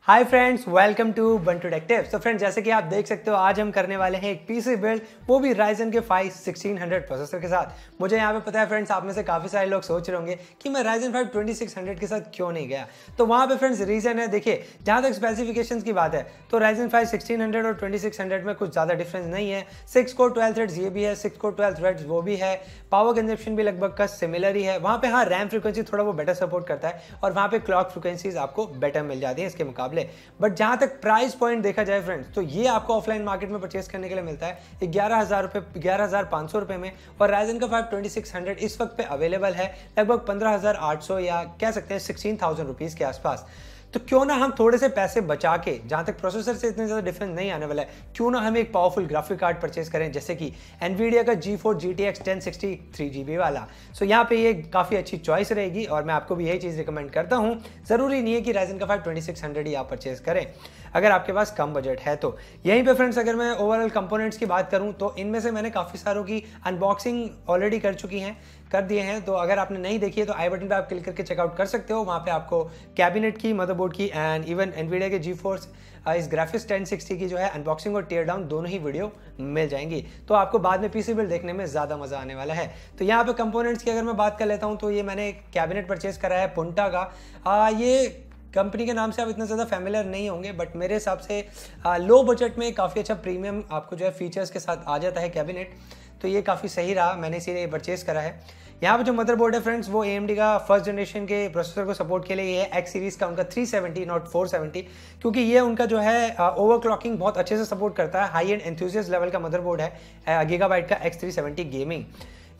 Hi friends, welcome to Bantu deck. तो friends, जैसे कि आप देख सकते हो आज हम करने वाले हैं एक पीसी बिल्ड, वो भी राइजन के 5 1600 प्रोसेसर के साथ। मुझे यहाँ पे पता है फ्रेंड्स, आप में से काफ़ी सारे लोग सोच रहे होंगे कि मैं राइजन 5 2600 के साथ क्यों नहीं गया। तो वहाँ पे फ्रेंड्स रीज़न है, देखिए जहाँ तक स्पेसिफिकेशंस की बात है तो राइजन 5 1600 और 2600 में कुछ ज़्यादा डिफरेंस नहीं है। 6 कोर 12 थ्रेड्स ये भी है, 6 कोर 12 थ्रेड्स वो भी है। पावर कंजप्शन भी लगभग का सिमिलर ही है। वहाँ पे हाँ, रैम फ्रीक्वेंसी थोड़ा वो बेटर सपोर्ट करता है और वहाँ पे क्लॉक फ्रीक्वेंसीज आपको बेटर मिल जाती है इसके मुकाबले। बट जहाँ तक प्राइस पॉइंट देखा जाए फ्रेंड्स, तो ये आपको ऑफलाइन मार्केट में परचेस करने के लिए मिलता है 11,000 रुपये, 11,500 रुपये में। और राइजन का 5 2600 इस वक्त पे अवेलेबल है लगभग 15,800 या कह सकते हैं 16,000 रुपीज़ के आसपास। तो क्यों ना हम थोड़े से पैसे बचा के, जहाँ तक प्रोसेसर से इतने ज़्यादा डिफरेंस नहीं आने वाला है, क्यों ना हम एक पावरफुल ग्राफिक कार्ड परचेस करें, जैसे कि एनवीडिया का G4 GTX 1060 3GB वाला। सो यहाँ पे ये काफ़ी अच्छी चॉइस रहेगी और मैं आपको भी यही चीज़ रिकमेंड करता हूँ। ज़रूरी नहीं है कि राइजन का 5 2600 ही आप परचेस करें, अगर आपके पास कम बजट है तो। यहीं पे फ्रेंड्स, अगर मैं ओवरऑल कंपोनेंट्स की बात करूं तो इनमें से मैंने काफ़ी सारों की अनबॉक्सिंग ऑलरेडी कर दिए हैं। तो अगर आपने नहीं देखी है तो आई बटन पे आप क्लिक करके चेकआउट कर सकते हो। वहाँ पे आपको कैबिनेट की, मदरबोर्ड की एंड इवन एनवीडिया के G4 इस ग्राफिक्स 1060 की जो है अनबॉक्सिंग और टीयर डाउन दोनों ही वीडियो मिल जाएंगी। तो आपको बाद में पीसी बिल्ड देखने में ज़्यादा मज़ा आने वाला है। तो यहाँ पे कंपोनेंट्स की अगर मैं बात कर लेता हूँ तो ये मैंने एक कैबिनेट परचेस करा है पुंटा का। ये कंपनी के नाम से आप इतना ज़्यादा फैमिलियर नहीं होंगे, बट मेरे हिसाब से लो बजट में काफ़ी अच्छा प्रीमियम आपको जो है फीचर्स के साथ आ जाता है कैबिनेट। तो ये काफ़ी सही रहा, मैंने इसीलिए परचेस करा है। यहाँ पे जो मदरबोर्ड है फ्रेंड्स, वो AMD का फर्स्ट जनरेशन के प्रोसेसर को सपोर्ट के लिए है X सीरीज़ का उनका 370 नॉट 470, क्योंकि ये उनका जो है ओवरक्लॉकिंग बहुत अच्छे से सपोर्ट करता है। हाई एंड एंथुसियास्ट लेवल का मदरबोर्ड है गीगाबाइट का X370 गेमिंग।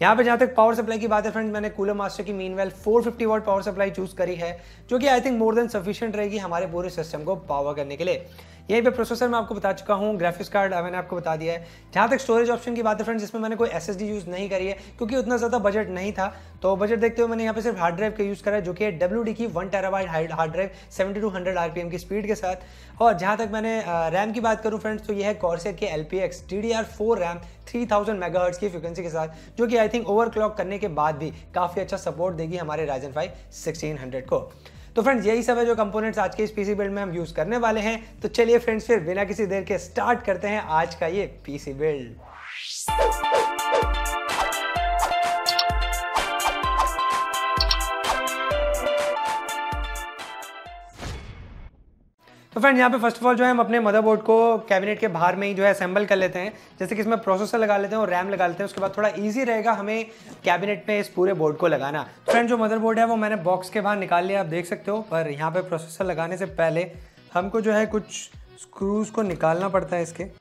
यहाँ पे जहाँ तक पावर सप्लाई की बात है फ्रेंड्स, मैंने कूलर मास्टर की मीनवेल 450 वाट पावर सप्लाई चूज करी है, जो कि I think more than sufficient रहेगी हमारे पूरे सिस्टम को पावर करने के लिए। यहीं पे प्रोसेसर मैं आपको बता चुका हूँ, ग्राफिक्स कार्ड मैंने आपको बता दिया है। जहाँ तक स्टोरेज ऑप्शन की बात है फ्रेंड्स, इसमें मैंने कोई SSD यूज़ नहीं करी है क्योंकि उतना ज़्यादा बजट नहीं था। तो बजट देखते हुए मैंने यहाँ पे सिर्फ हार्ड ड्राइव का यूज़ करा है, जो कि है WD की 1 TB हार्ड ड्राइव 7200 RPM की स्पीड के साथ। और जहाँ तक मैंने रैम की बात करूँ फ्रेंड्स, तो ये है कॉर्सेर के LPX DDR4 रैम 3000 मेगाहर्ट्ज़ की फ्रीक्वेंसी के साथ, जो कि आई थिंक ओवरक्लॉक करने के बाद भी काफ़ी अच्छा सपोर्ट देगी हमारे राइजन 5 1600 को। तो फ्रेंड्स, यही सब है जो कंपोनेंट्स आज के इस पीसी बिल्ड में हम यूज़ करने वाले हैं। तो चलिए फ्रेंड्स, फिर बिना किसी देर के स्टार्ट करते हैं आज का ये पीसी बिल्ड। तो फ्रेंड्स, यहाँ पे फर्स्ट ऑफ ऑल जो है हम अपने मदरबोर्ड को कैबिनेट के बाहर में ही जो है असेंबल कर लेते हैं। जैसे कि इसमें प्रोसेसर लगा लेते हैं और रैम लगा लेते हैं, उसके बाद थोड़ा इजी रहेगा हमें कैबिनेट में इस पूरे बोर्ड को लगाना। फ्रेंड, जो मदरबोर्ड है वो मैंने बॉक्स के बाहर निकाल लिया, आप देख सकते हो। पर यहाँ पे प्रोसेसर लगाने से पहले हमको जो है कुछ स्क्रूज को निकालना पड़ता है इसके।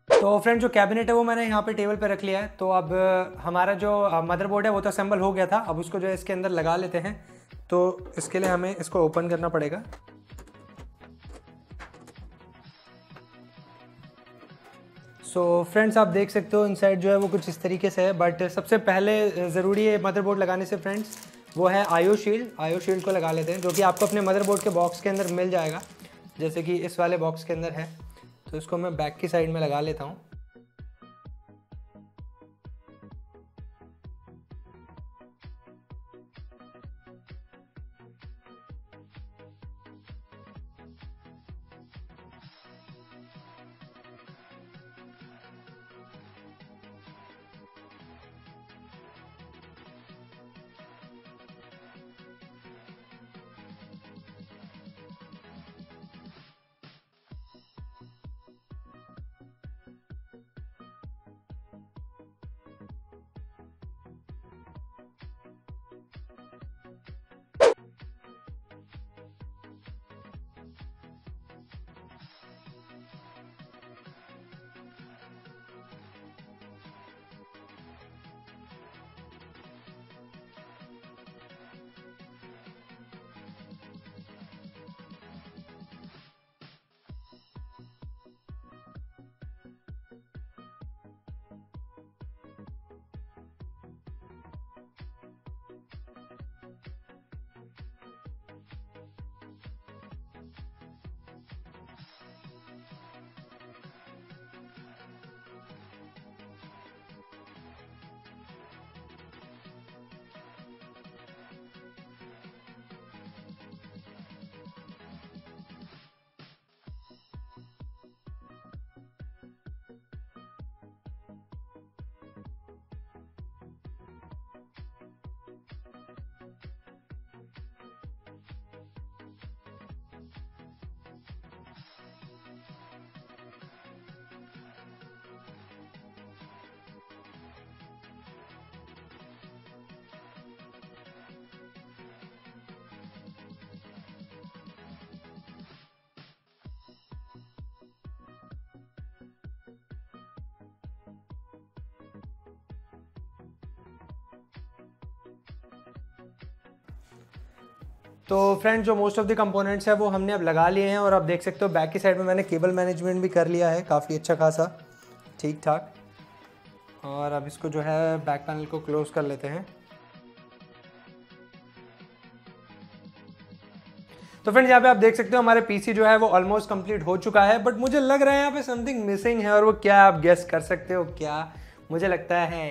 तो फ्रेंड, जो कैबिनेट है वो मैंने यहाँ पे टेबल पे रख लिया है। तो अब हमारा जो मदरबोर्ड है वो तो असेंबल हो गया था। अब उसको जो है इसके अंदर लगा लेते हैं। तो इसके लिए हमें इसको ओपन करना पड़ेगा। सो फ्रेंड्स, आप देख सकते हो इनसाइड जो है वो कुछ इस तरीके से है। बट सबसे पहले ज़रूरी है मदरबोर्ड लगाने से फ्रेंड्स, वो है आयो शील्ड को लगा लेते हैं, जो कि आपको अपने मदरबोर्ड के बॉक्स के अंदर मिल जाएगा, जैसे कि इस वाले बॉक्स के अंदर है। तो इसको मैं बैक की साइड में लगा लेता हूँ। तो फ्रेंड, जो मोस्ट ऑफ द कंपोनेंट्स है वो हमने अब लगा लिए हैं, और आप देख सकते हो बैक की साइड में मैंने केबल मैनेजमेंट भी कर लिया है, काफ़ी अच्छा खासा ठीक ठाक। और अब इसको जो है बैक पैनल को क्लोज कर लेते हैं। तो फ्रेंड्स, यहाँ पे आप देख सकते हो हमारे पीसी जो है वो ऑलमोस्ट कंप्लीट हो चुका है, बट मुझे लग रहा है यहाँ पे समथिंग मिसिंग है, और वो क्या आप गेस कर सकते हो क्या? मुझे लगता है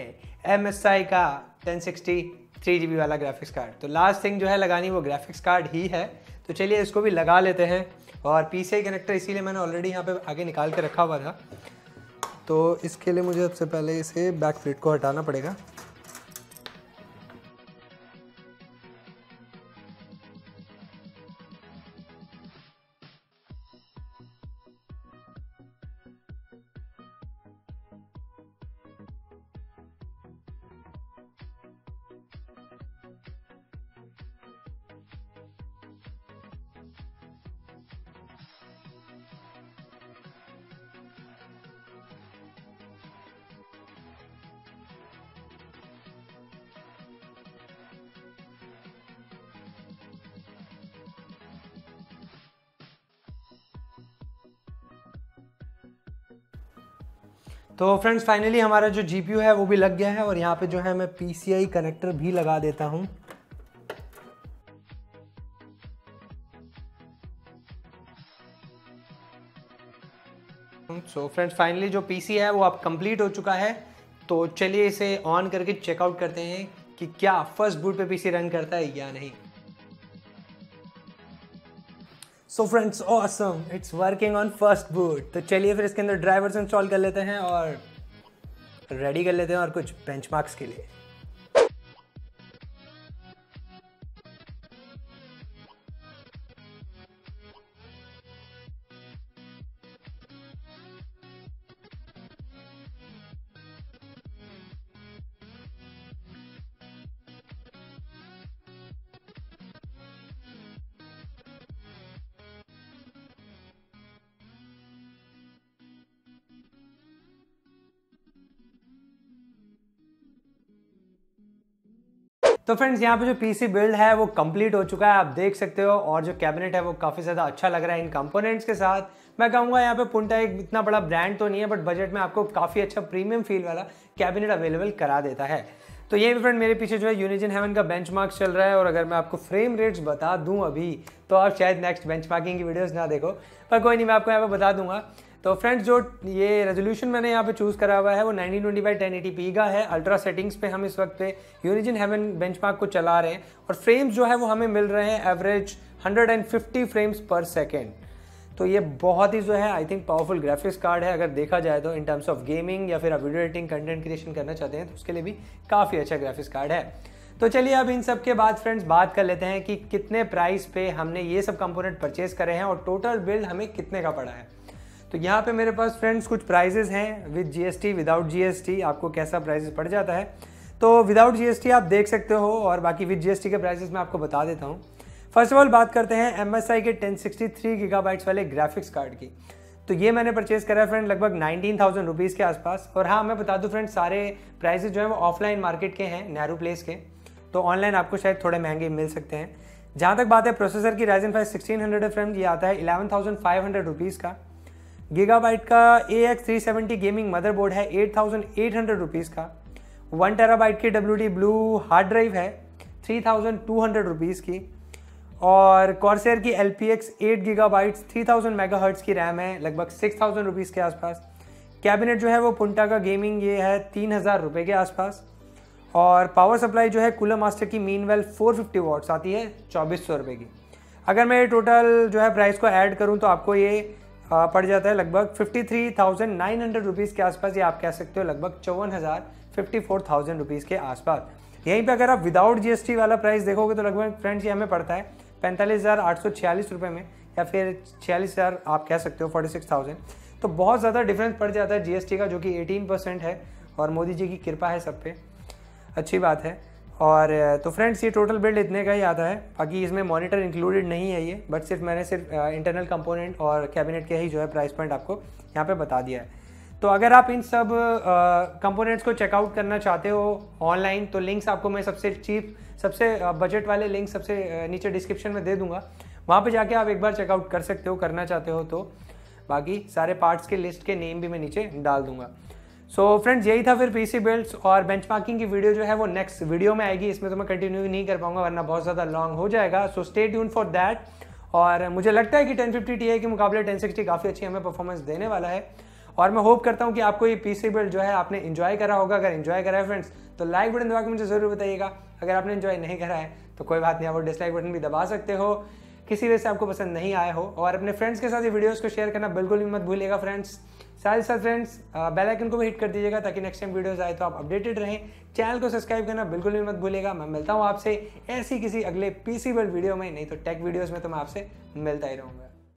MSI का 1063 GB वाला ग्राफिक्स कार्ड। तो लास्ट थिंग जो है लगानी वो ग्राफिक्स कार्ड ही है। तो चलिए इसको भी लगा लेते हैं। और PCI कनेक्टर इसीलिए मैंने ऑलरेडी यहाँ पे आगे निकाल के रखा हुआ था, तो इसके लिए मुझे सबसे पहले इसे बैक प्लेट को हटाना पड़ेगा। तो फ्रेंड्स, फाइनली हमारा जो GPU है वो भी लग गया है, और यहाँ पे जो है मैं PCI कनेक्टर भी लगा देता हूँ। सो फ्रेंड्स, फाइनली जो PC है वो अब कंप्लीट हो चुका है। तो चलिए इसे ऑन करके चेकआउट करते हैं कि क्या फर्स्ट बूट पे PC रन करता है या नहीं। So friends, awesome, it's working on first boot. तो चलिए फिर इसके अंदर ड्राइवर्स इंस्टॉल कर लेते हैं और रेडी कर लेते हैं और कुछ बेंचमार्क्स के लिए। तो फ्रेंड्स, यहाँ पे जो पीसी बिल्ड है वो कंप्लीट हो चुका है, आप देख सकते हो। और जो कैबिनेट है वो काफ़ी ज़्यादा अच्छा लग रहा है इन कंपोनेंट्स के साथ। मैं कहूँगा यहाँ पे पुंटा एक इतना बड़ा ब्रांड तो नहीं है, बट बजट में आपको काफ़ी अच्छा प्रीमियम फील वाला कैबिनेट अवेलेबल करा देता है। तो ये फ्रेंड मेरे पीछे जो है यूनिजन हेवन का बेंचमार्क चल रहा है, और अगर मैं आपको फ्रेम रेट्स बता दूं अभी तो आप शायद नेक्स्ट बेंचमार्किंग की वीडियोस ना देखो, पर कोई नहीं, मैं आपको यहाँ पे बता दूंगा। तो फ्रेंड्स जो ये रेजोल्यूशन मैंने यहाँ पे चूज़ करा हुआ है वो 1920x1080p का है। अल्ट्रा सेटिंग्स पे हम इस वक्त पे यूनिजन हेवन बेंचमार्क को चला रहे हैं, और फ्रेम्स जो है वो हमें मिल रहे हैं एवरेज 150 फ्रेम्स पर सेकेंड। तो ये बहुत ही जो है I think powerful graphics card है, अगर देखा जाए तो इन टर्म्स ऑफ गेमिंग या फिर आप वीडियो एडिटिंग कंटेंट क्रिएशन करना चाहते हैं तो उसके लिए भी काफ़ी अच्छा ग्राफिक्स कार्ड है। तो चलिए अब इन सब के बाद फ्रेंड्स बात कर लेते हैं कि कितने प्राइस पे हमने ये सब कंपोनेंट परचेज करे हैं और टोटल बिल हमें कितने का पड़ा है। तो यहाँ पे मेरे पास फ्रेंड्स कुछ प्राइजेस हैं विद जीएसटी, विदाउट जीएसटी आपको कैसा प्राइजेस पड़ जाता है। तो विदाउट जीएसटी आप देख सकते हो, और बाकी विद जीएसटी के प्राइजेस मैं आपको बता देता हूँ। फर्स्ट ऑफ ऑल बात करते हैं MSI के 1063 गीगाबाइट्स वाले ग्राफिक्स कार्ड की। तो ये मैंने परचेज करा है फ्रेंड लगभग 19,000 रुपीज़ के आसपास। और हाँ, मैं बता दूं फ्रेंड, सारे प्राइसेस जो है वो ऑफलाइन मार्केट के हैं, नैरो प्लेस के, तो ऑनलाइन आपको शायद थोड़े महंगे मिल सकते हैं। जहाँ तक बात है प्रोसेसर की, Ryzen 5 1600 है फ्रेंड, ये आता है 11,500 रुपीज़ का। गीगाबाइट का AX370 गेमिंग मदरबोर्ड है 8,800 रुपीज़ का। 1 टेराबाइट की WD ब्लू हार्ड ड्राइव है 3,200 रुपीज़ की। और कॉर्सेयर की LPX 8 गीगाबाइट्स 3000 मेगाहर्ट्ज़ की रैम है लगभग 6,000 रुपीज़ के आसपास। कैबिनेट जो है वो पुंटा का गेमिंग, ये है 3,000 रुपये के आसपास। और पावर सप्लाई जो है कूलर मास्टर की मीनवेल 450 वॉट्स आती है 2,400 रुपये की। अगर मैं टोटल जो है प्राइस को ऐड करूं तो आपको ये पड़ जाता है लगभग 53,900 रुपीज़ के आसपास, या आप कह सकते हो लगभग 54,000 रुपीज़ के आसपास। यहीं पे अगर आप विदाउट जीएसटी वाला प्राइस देखोगे तो लगभग फ्रेंड्स ये हमें पड़ता है 45,846 रुपये में, या फिर 46,000 आप कह सकते हो, 46,000। तो बहुत ज़्यादा डिफरेंस पड़ जाता है जीएसटी का, जो कि 18% है, और मोदी जी की कृपा है सब पे, अच्छी बात है। और तो फ्रेंड्स ये टोटल बिल्ड इतने का ही आता है, बाकी इसमें मॉनिटर इंक्लूडेड नहीं है ये, बट मैंने सिर्फ इंटरनल कंपोनेंट और कैबिनेट के ही जो है प्राइस पॉइंट आपको यहाँ पे बता दिया है। तो अगर आप इन सब कंपोनेंट्स को चेकआउट करना चाहते हो ऑनलाइन, तो लिंक्स आपको मैं सबसे चीप, सबसे बजट वाले लिंक सबसे नीचे डिस्क्रिप्शन में दे दूंगा, वहाँ पे जाके आप एक बार चेकआउट कर सकते हो, करना चाहते हो तो। बाकी सारे पार्ट्स के लिस्ट के नेम भी मैं नीचे डाल दूंगा। सो फ्रेंड्स यही था फिर पीसी बिल्ड्स, और बेंचमार्किंग की वीडियो जो है वो नेक्स्ट वीडियो में आएगी। इसमें तो मैं कंटिन्यू नहीं कर पाऊंगा वरना बहुत ज़्यादा लॉन्ग हो जाएगा, so stay tune for that. और मुझे लगता है कि 1050 Ti के मुकाबले 1060 काफ़ी अच्छी हमें परफॉर्मेंस देने वाला है, और मैं होप करता हूँ कि आपको ये पीसी बिल्ड जो है आपने एंजॉय करा होगा। अगर एंजॉय करा है फ्रेंड्स तो लाइक बटन दबा के मुझे ज़रूर बताइएगा। अगर आपने एंजॉय नहीं करा है तो कोई बात नहीं, आप वो डिसलाइक बटन भी दबा सकते हो किसी वजह से आपको पसंद नहीं आया हो। और अपने फ्रेंड्स के साथ ये वीडियोस को शेयर करना बिल्कुल भी मत भूलिएगा फ्रेंड्स। साथ ही साथ फ्रेंड्स बेल आइकन को भी हिट कर दीजिएगा ताकि नेक्स्ट टाइम वीडियोस आए तो आप अपडेटेड रहें। चैनल को सब्सक्राइब करना बिल्कुल भी मत भूलिएगा। मैं मिलता हूँ आपसे ऐसी किसी अगले पीसी बिल्ड वीडियो में, नहीं तो टेक वीडियोस में तो मैं आपसे मिलता ही रहूँगा।